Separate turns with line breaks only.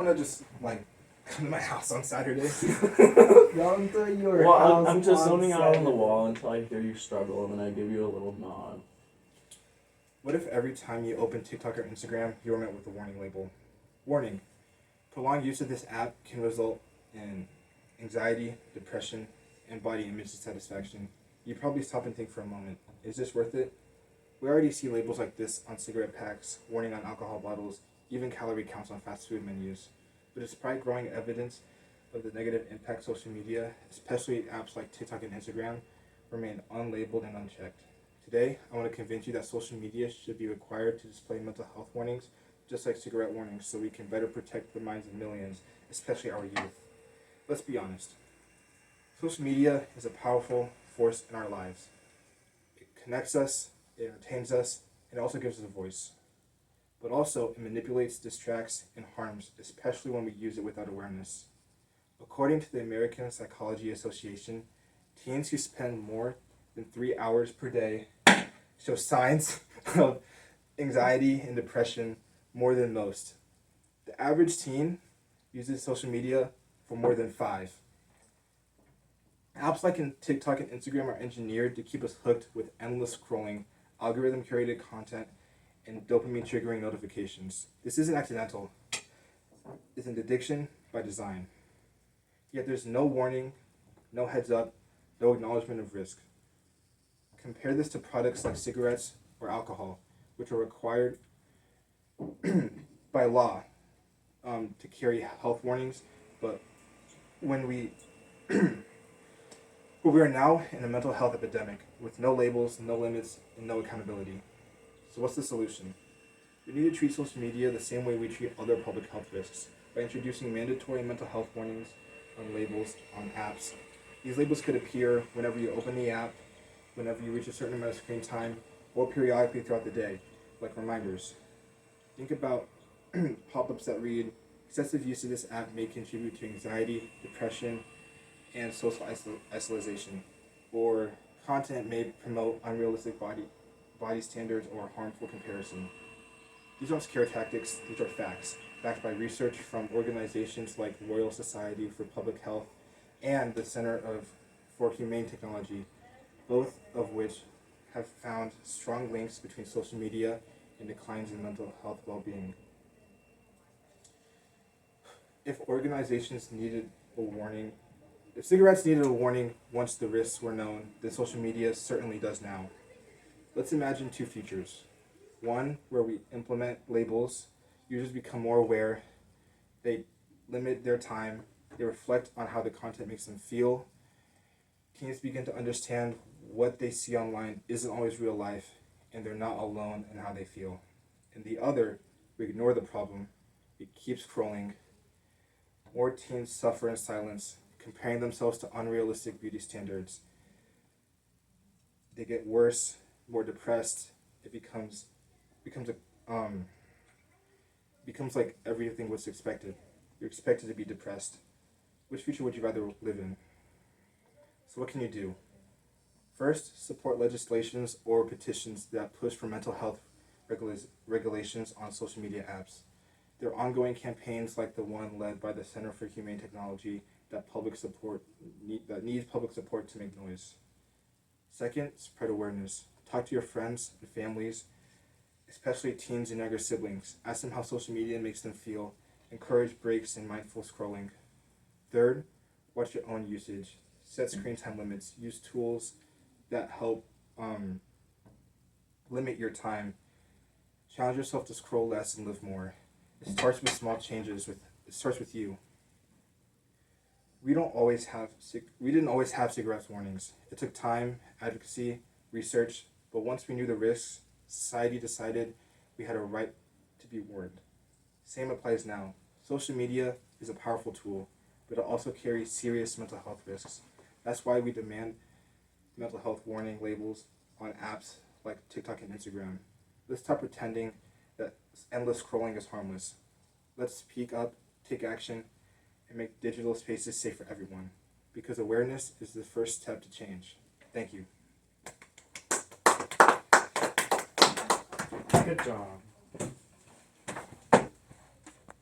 want to just like come to my house on Saturday.
Come to your house.
I'm just zoning out on the
Saturday.
wall until I hear you struggle, and then I give you a little nod.
What if every time you open TikTok or Instagram, you were met with a warning label? Warning: prolonged use of this app can result in anxiety, depression, and body image dissatisfaction. You probably stop and think for a moment: is this worth it? We already see labels like this on cigarette packs, warning on alcohol bottles, even calorie counts on fast food menus. But despite growing evidence of the negative impact social media, especially apps like TikTok and Instagram, remain unlabeled and unchecked. Today, I want to convince you that social media should be required to display mental health warnings, just like cigarette warnings, so we can better protect the minds of millions, especially our youth. Let's be honest. Social media is a powerful force in our lives. It connects us, it entertains us, and it also gives us a voice. But also, it manipulates, distracts, and harms, especially when we use it without awareness. According to the American Psychology Association, teens who spend more than 3 hours per day show signs of anxiety and depression more than most. The average teen uses social media for more than 5. Apps like TikTok and Instagram are engineered to keep us hooked with endless scrolling, algorithm curated content, and dopamine triggering notifications. This isn't accidental. It's an addiction by design. Yet there's no warning, no heads up, no acknowledgement of risk. Compare this to products like cigarettes or alcohol, which are required by law to carry health warnings, but we are now in a mental health epidemic with no labels, no limits, and no accountability. So what's the solution? We need to treat social media the same way we treat other public health risks, by introducing mandatory mental health warnings on labels on apps. These labels could appear whenever you open the app, whenever you reach a certain amount of screen time, or periodically throughout the day, like reminders. Think about pop-ups that read, excessive use of this app may contribute to anxiety, depression, and social isolation, or content may promote unrealistic body standards or harmful comparison. These aren't scare tactics, these are facts, backed by research from organizations like Royal Society for Public Health and the Center for Humane Technology, both of which have found strong links between social media and declines in mental health well-being. If cigarettes needed a warning once the risks were known, then social media certainly does now. Let's imagine 2 futures. One, where we implement labels, users become more aware, they limit their time, they reflect on how the content makes them feel, teens begin to understand what they see online isn't always real life, and they're not alone in how they feel. And the other, we ignore the problem, we keep scrolling. More teens suffer in silence, comparing themselves to unrealistic beauty standards. They get worse, more depressed. It becomes like everything was expected. You're expected to be depressed. Which future would you rather live in? So what can you do? First, support legislations or petitions that push for mental health regulations on social media apps. There are ongoing campaigns like the one led by the Center for Humane Technology that needs public support to make noise. Second, spread awareness. Talk to your friends and families, especially teens and younger siblings. Ask them how social media makes them feel. Encourage breaks and mindful scrolling. Third, watch your own usage. Set screen time limits. Use tools that help limit your time. Challenge yourself to scroll less and live more. It starts with small changes. It starts with you. We didn't always have cigarettes warnings. It took time, advocacy, research, but once we knew the risks, society decided we had a right to be warned. Same applies now. Social media is a powerful tool, but it also carries serious mental health risks. That's why we demand mental health warning labels on apps like TikTok and Instagram. Let's stop pretending that endless scrolling is harmless. Let's speak up, take action, and make digital spaces safe for everyone. Because awareness is the first step to change. Thank you.
Good job.